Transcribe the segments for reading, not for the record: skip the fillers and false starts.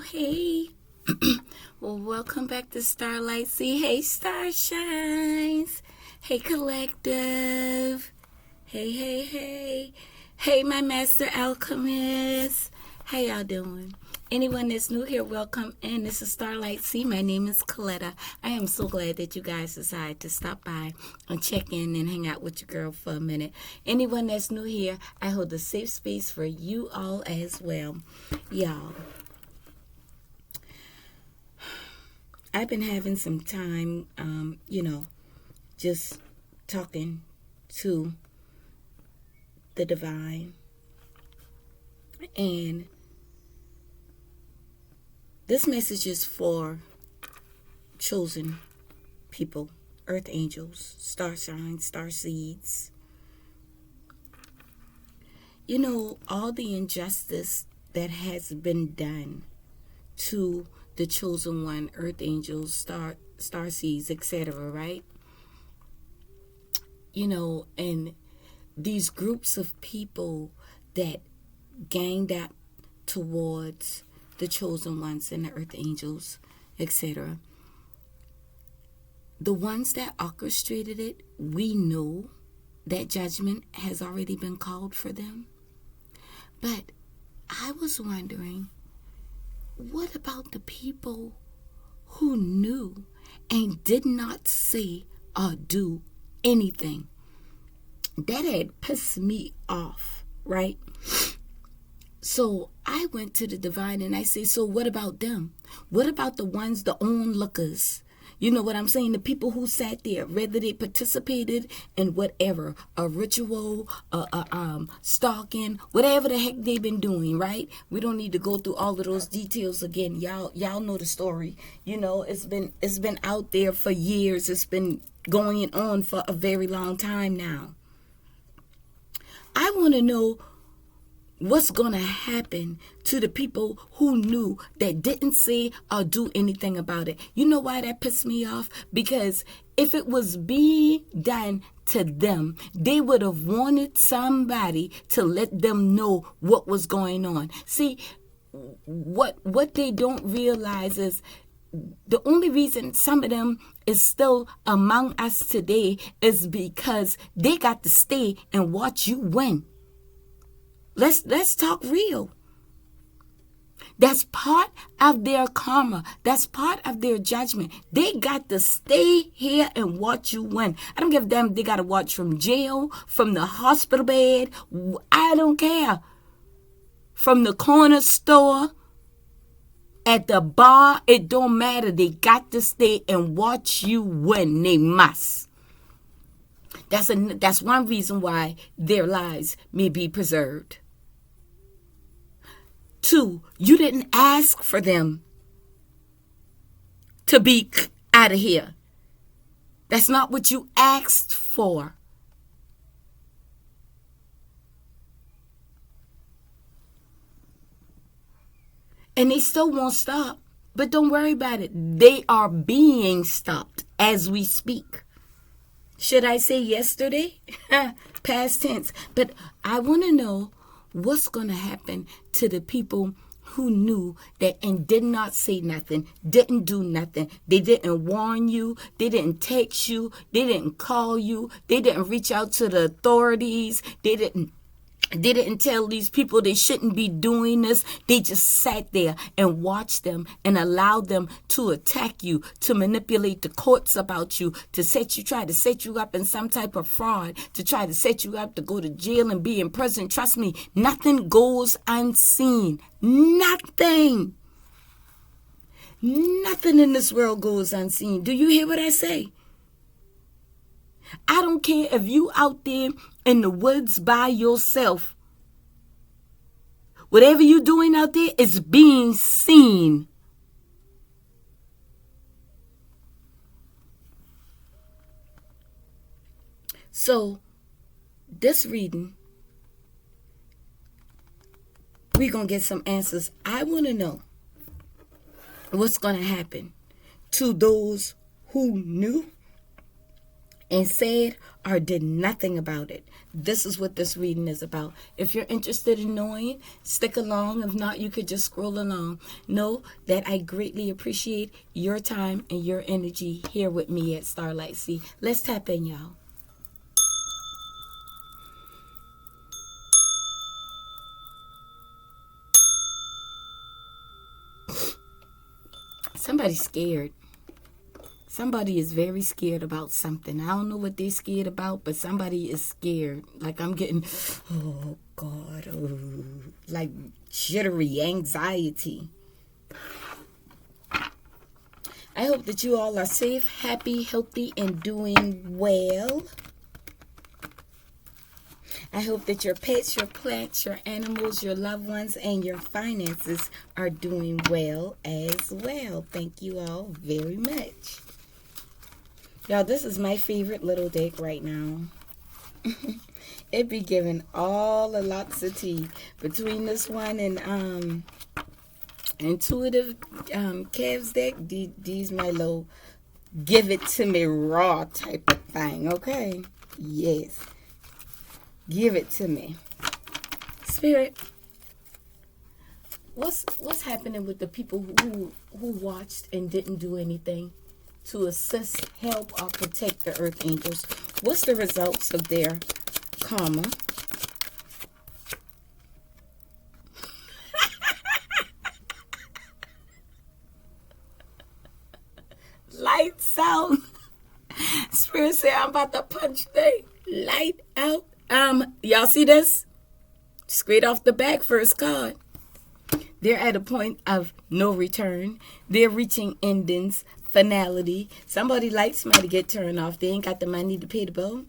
hey. Well, welcome back to StarLight Cee. Hey, Starshines. Hey, Collective. Hey. Hey, my Master Alchemist. How y'all doing? Anyone that's new here, welcome in. This is StarLight Cee. My name is Coletta. I am so glad that you guys decided to stop by and check in and hang out with your girl for a minute. Anyone that's new here, I hold a safe space for you all as well. Y'all, I've been having some time, just talking to the divine. And this message is for chosen people, earth angels, star signs, star seeds. You know, all the injustice that has been done to the chosen one, earth angels, star seeds, etc., right? You know, and these groups of people that ganged up towards the chosen ones and the earth angels, etc. The ones that orchestrated it, we know that judgment has already been called for them. But I was wondering, what about the people who knew and did not say or do anything? That had pissed me off, right? So I went to the divine and I say, so what about them? What about the ones, the onlookers? You know what I'm saying? The people who sat there, whether they participated in whatever, a ritual, stalking, whatever the heck they've been doing, right? We don't need to go through all of those details again. Y'all know the story. You know, it's been out there for years. It's been going on for a very long time now. I want to know what's going to happen to the people who knew that didn't say or do anything about it. You know why that pissed me off? Because if it was being done to them, they would have wanted somebody to let them know what was going on. See, what they don't realize is the only reason some of them is still among us today is because they got to stay and watch you win. Let's talk real. That's part of their karma. That's part of their judgment. They got to stay here and watch you win. I don't give a damn if they got to watch from jail, from the hospital bed. I don't care. From the corner store, at the bar, it don't matter. They got to stay and watch you win. They must. That's one reason why their lives may be preserved. 2, you didn't ask for them to be out of here. That's not what you asked for. And they still won't stop. But don't worry about it. They are being stopped as we speak. Should I say yesterday? Past tense. But I want to know what's going to happen to the people who knew that and did not say nothing, didn't do nothing. They didn't warn you. They didn't text you. They didn't call you. They didn't reach out to the authorities. They didn't tell these people they shouldn't be doing this. They just sat there and watched them and allowed them to attack you, to manipulate the courts about you, to try to set you up in some type of fraud, to try to set you up to go to jail and be in prison. Trust me, nothing goes unseen. Nothing. Nothing in this world goes unseen. Do you hear what I say? I don't care if you out there in the woods by yourself. Whatever you're doing out there is being seen. So, this reading, we're going to get some answers. I want to know what's going to happen to those who knew and said or did nothing about it. This is what this reading is about. If you're interested in knowing, stick along. If not, you could just scroll along. Know that I greatly appreciate your time and your energy here with me at StarLight Cee. Let's tap in, y'all. Somebody's scared. Somebody is very scared about something. I don't know what they're scared about, but somebody is scared. Like I'm getting, oh God, oh, like jittery anxiety. I hope that you all are safe, happy, healthy, and doing well. I hope that your pets, your plants, your animals, your loved ones, and your finances are doing well as well. Thank you all very much. Y'all, this is my favorite little deck right now. It be giving all the lots of tea. Between this one and intuitive calves deck, these my little give it to me raw type of thing, okay? Yes. Give it to me. Spirit, what's happening with the people who watched and didn't do anything to assist, help, or protect the earth angels? What's the results of their karma? Lights out. Spirit said I'm about to punch they light out. Y'all see this? Straight off the back, first card. They're at a point of no return. They're reaching endings, finality. Somebody lights might get turned off. They ain't got the money to pay the bill.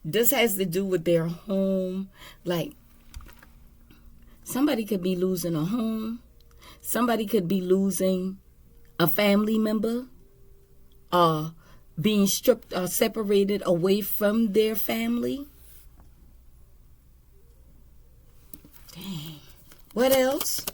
This has to do with their home. Like, somebody could be losing a home. Somebody could be losing a family member. Being stripped or separated away from their family. Dang. What else?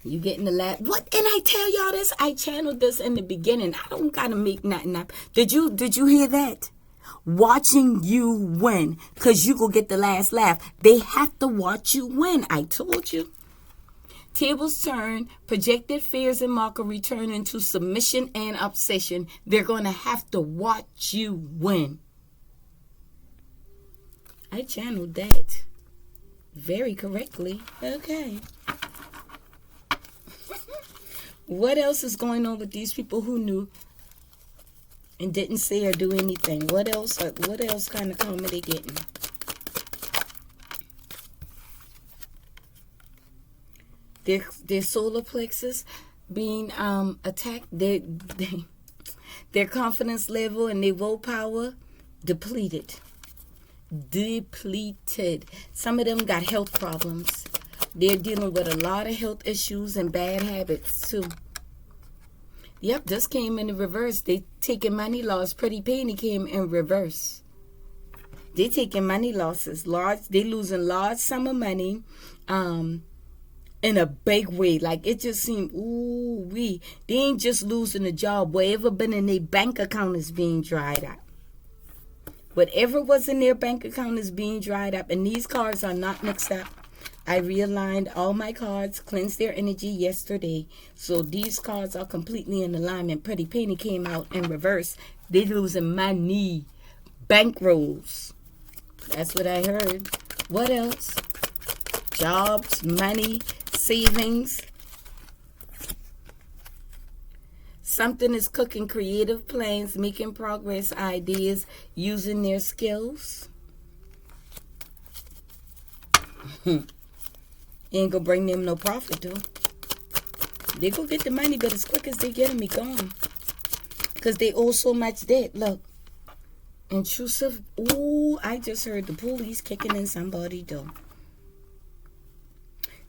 You getting the last? What? And I tell y'all this. I channeled this in the beginning. I don't gotta make nothing up. Did you hear that? Watching you win, cause you go get the last laugh. They have to watch you win. I told you. Tables turn, projected fears and mockery turn into submission and obsession. They're going to have to watch you win. I channeled that very correctly. Okay. What else is going on with these people who knew and didn't say or do anything? What else kind of karma they getting? Their solar plexus being attacked, their confidence level and their willpower depleted. Some of them got health problems. They're dealing with a lot of health issues and bad habits too. Yep, this came in the reverse. They taking money loss. Pretty Penny came in reverse. They taking money losses. They losing large sum of money. In a big way. Like it just seemed, they ain't just losing a job. Whatever been in their bank account is being dried up. Whatever was in their bank account is being dried up. And these cards are not mixed up. I realigned all my cards, cleansed their energy yesterday. So these cards are completely in alignment. Pretty Penny came out in reverse. They losing money. Bankrolls. That's what I heard. What else? Jobs, money, savings. Something is cooking, creative plans, making progress, ideas, using their skills. Ain't gonna bring them no profit though. They go get the money, but as quick as they get them, be gone. Because they owe so much debt. Look. Intrusive. Ooh, I just heard the police kicking in somebody's door.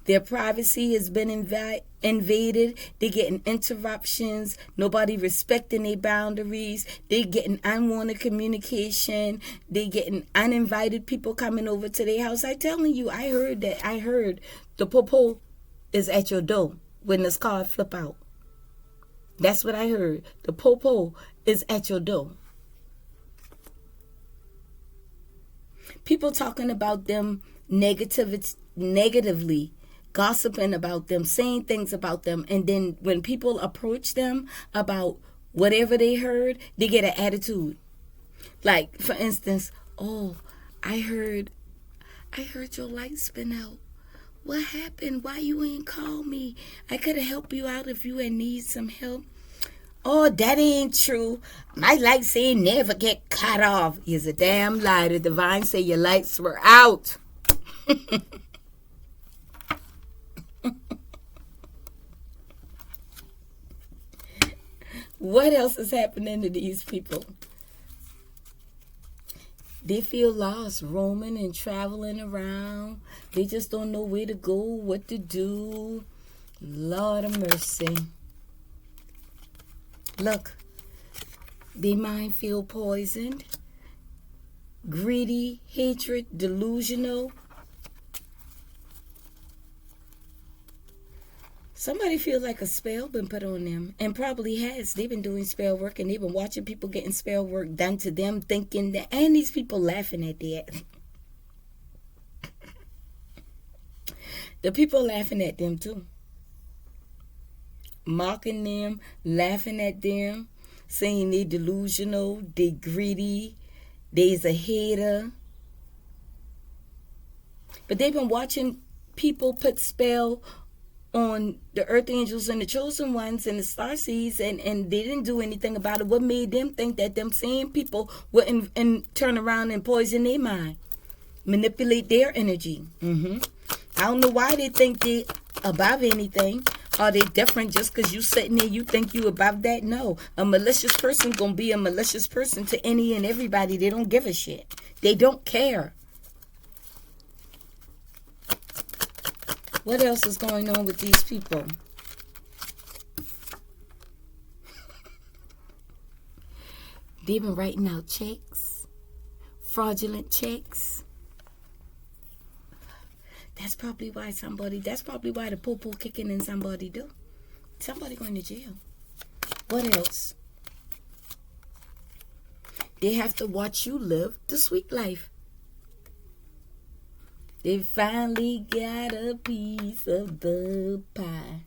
Their privacy has been invaded. They're getting interruptions. Nobody respecting their boundaries. They're getting unwanted communication. They're getting uninvited people coming over to their house. I telling you, I heard the popo is at your door. when this card flip out. That's what I heard. The popo is at your door. People talking about them negatively, gossiping about them, saying things about them, and then when people approach them about whatever they heard, they get an attitude. Like, for instance, oh, I heard your lights been out. What happened? Why you ain't call me? I could have helped you out if you had need some help. Oh, that ain't true. My lights ain't never get cut off. Is a damn lie. The divine say your lights were out. What else is happening to these people? They feel lost, roaming and traveling around. They just don't know where to go, what to do. Lord of mercy. Look, their mind feel poisoned, greedy, hatred, delusional. Somebody feels like a spell been put on them, and probably has. They've been doing spell work, and they've been watching people getting spell work done to them, thinking that, and these people laughing at that. The people laughing at them too. Mocking them, laughing at them, saying they delusional, they greedy, they's a hater. But they've been watching people put spell on the earth angels and the chosen ones and the star seeds, and they didn't do anything about it. What made them think that them same people would and turn around and poison their mind, manipulate their energy? I don't know why they think they above anything. Are they different just because you sitting there, you think you above that? No. A malicious person going to be a malicious person to any and everybody. They don't give a shit. They don't care. What else is going on with these people? They've been writing out checks, fraudulent checks. That's probably why the poo-poo kicking in somebody do. Somebody going to jail. What else? They have to watch you live the sweet life. They finally got a piece of the pie.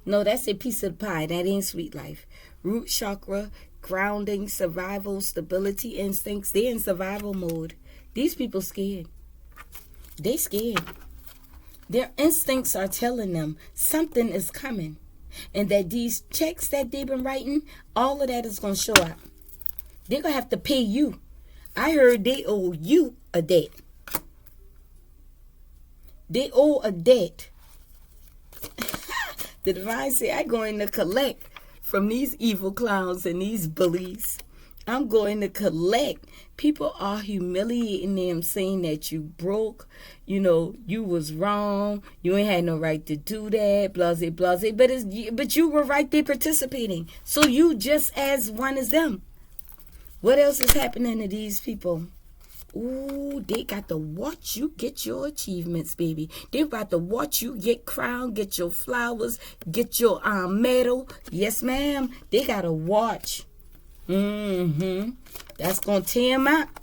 No, that's a piece of the pie. That ain't sweet life. Root chakra, grounding, survival, stability, instincts. They're in survival mode. These people scared. They scared. Their instincts are telling them something is coming. And that these checks that they've been writing, all of that is going to show up. They're going to have to pay you. I heard they owe you a debt. They owe a debt. The divine say, I'm going to collect from these evil clowns and these bullies. I'm going to collect. People are humiliating them, saying that you broke, you was wrong, you ain't had no right to do that, blase, blase. But you were right there participating. So you just as one as them. What else is happening to these people? Ooh, they got to watch you get your achievements, baby. They about to watch you get crowned, get your flowers, get your medal. Yes, ma'am. They got to watch. That's going to tear them up.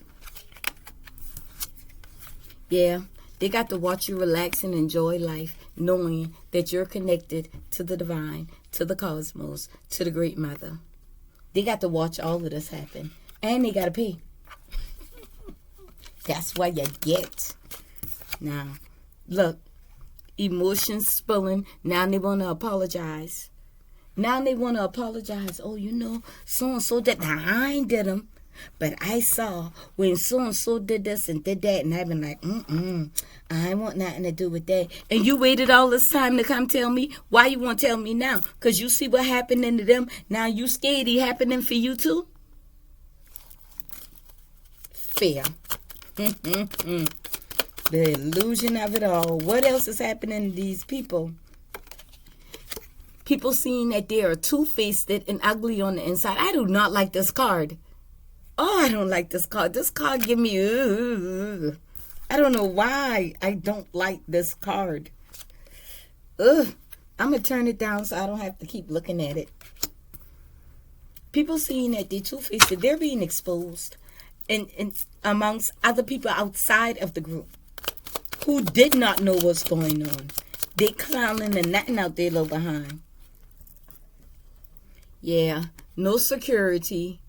Yeah, they got to watch you relax and enjoy life, knowing that you're connected to the divine, to the cosmos, to the great mother. They got to watch all of this happen. And they got to pay. That's what you get. Now, look, emotions spilling. Now they want to apologize. Oh, so-and-so did. Now, I ain't did them. But I saw when so-and-so did this and did that. And I've been like, I ain't want nothing to do with that. And you waited all this time to come tell me. Why you want to tell me now? Because you see what happened to them. Now you scared it happening for you too? Fair. The illusion of it all. What else is happening to these people? People seeing that they are two-faced and ugly on the inside. I do not like this card. Oh, I don't like this card. This card give me, I don't know why I don't like this card. I'm going to turn it down so I don't have to keep looking at it. People seeing that they're two-faced, they're being exposed and amongst other people outside of the group who did not know what's going on. They clowning and nothing out there low behind. Yeah, no security.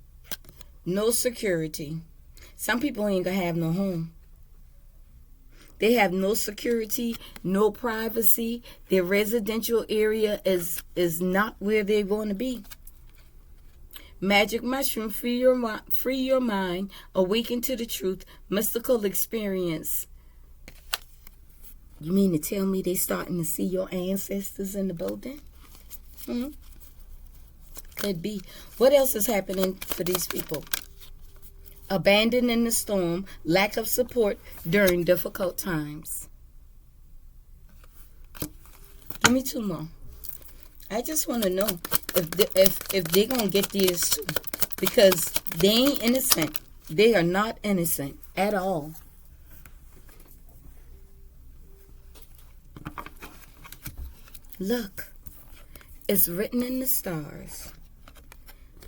No security. Some people ain't gonna have no home. They have no security, no privacy. Their residential area is not where they want to be. Magic mushroom, free your mind, awaken to the truth, mystical experience. You mean to tell me they starting to see your ancestors in the building? Could be. What else is happening for these people? Abandoned in the storm, lack of support during difficult times. Give me two more. I just want to know if they're going to get theirs too. Because they ain't innocent. They are not innocent at all. Look, it's written in the stars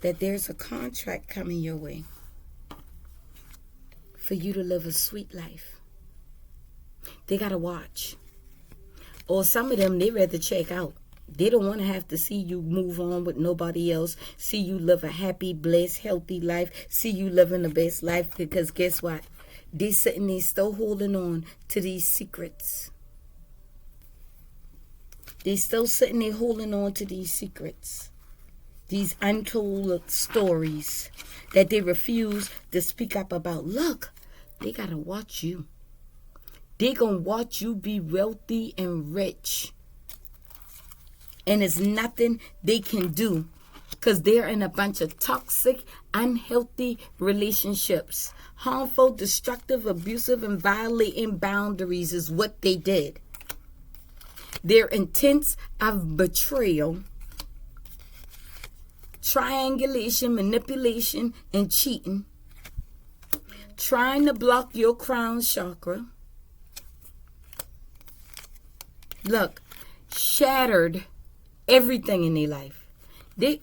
that there's a contract coming your way for you to live a sweet life. They got to watch. Or some of them, they rather check out. They don't want to have to see you move on with nobody else. See you live a happy, blessed, healthy life. See you living the best life. Because guess what? They sitting there still holding on to these secrets. They still sitting there holding on to these secrets. These untold stories that they refuse to speak up about. Look, they got to watch you. They going to watch you be wealthy and rich. And there's nothing they can do because they're in a bunch of toxic, unhealthy relationships. Harmful, destructive, abusive, and violating boundaries is what they did. Their intents of betrayal, triangulation, manipulation, and cheating. Trying to block your crown chakra. Look, shattered everything in their life. They,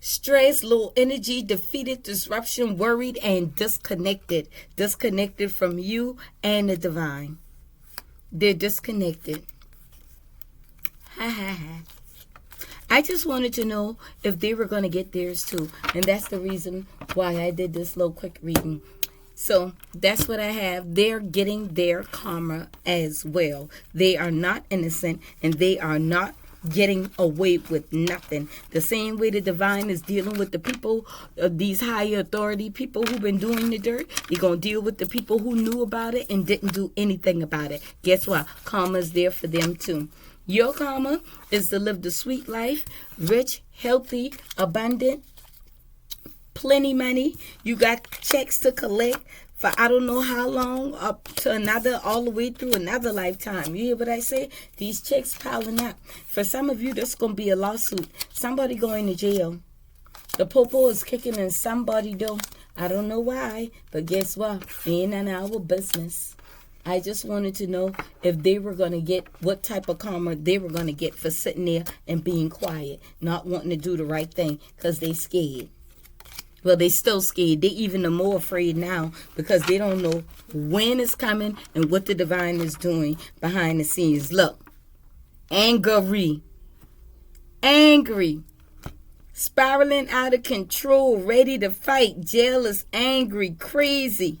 stress, low energy, defeated, disruption, worried, and disconnected. Disconnected from you and the divine. They're disconnected. I just wanted to know if they were going to get theirs too. And that's the reason why I did this little quick reading. So that's what I have. They're getting their karma as well. They are not innocent and they are not getting away with nothing. The same way the divine is dealing with the people, these higher authority people who've been doing the dirt, they're going to deal with the people who knew about it and didn't do anything about it. Guess what? Karma is there for them too. Your karma is to live the sweet life, rich, healthy, abundant, plenty money. You got checks to collect for I don't know how long, up to another, all the way through another lifetime. You hear what I say? These checks piling up. For some of you, that's going to be a lawsuit. Somebody going to jail. The popo is kicking in somebody door. I don't know why, but guess what? Ain't none of our business. I just wanted to know if they were going to get, what type of karma they were going to get for sitting there and being quiet, not wanting to do the right thing because they scared. Well, they still scared. They even are more afraid now because they don't know when it's coming and what the divine is doing behind the scenes. Look, angry, spiraling out of control, ready to fight, jealous, angry, crazy,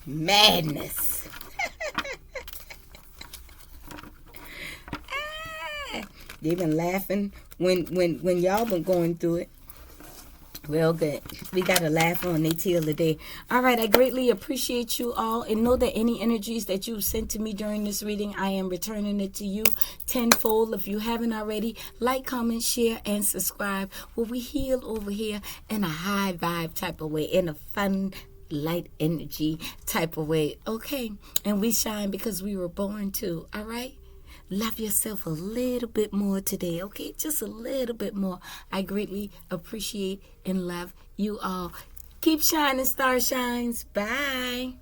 madness. They've been laughing when y'all been going through it. Well, good. We got to laugh on their tail today. All right, I greatly appreciate you all. And know that any energies that you sent to me during this reading, I am returning it to you tenfold. If you haven't already, like, comment, share, and subscribe. Where we heal over here in a high vibe type of way, in a fun, light energy type of way. Okay? And we shine because we were born to. All right? Love yourself a little bit more today, okay? Just a little bit more. I greatly appreciate and love you all. Keep shining, star shines. Bye.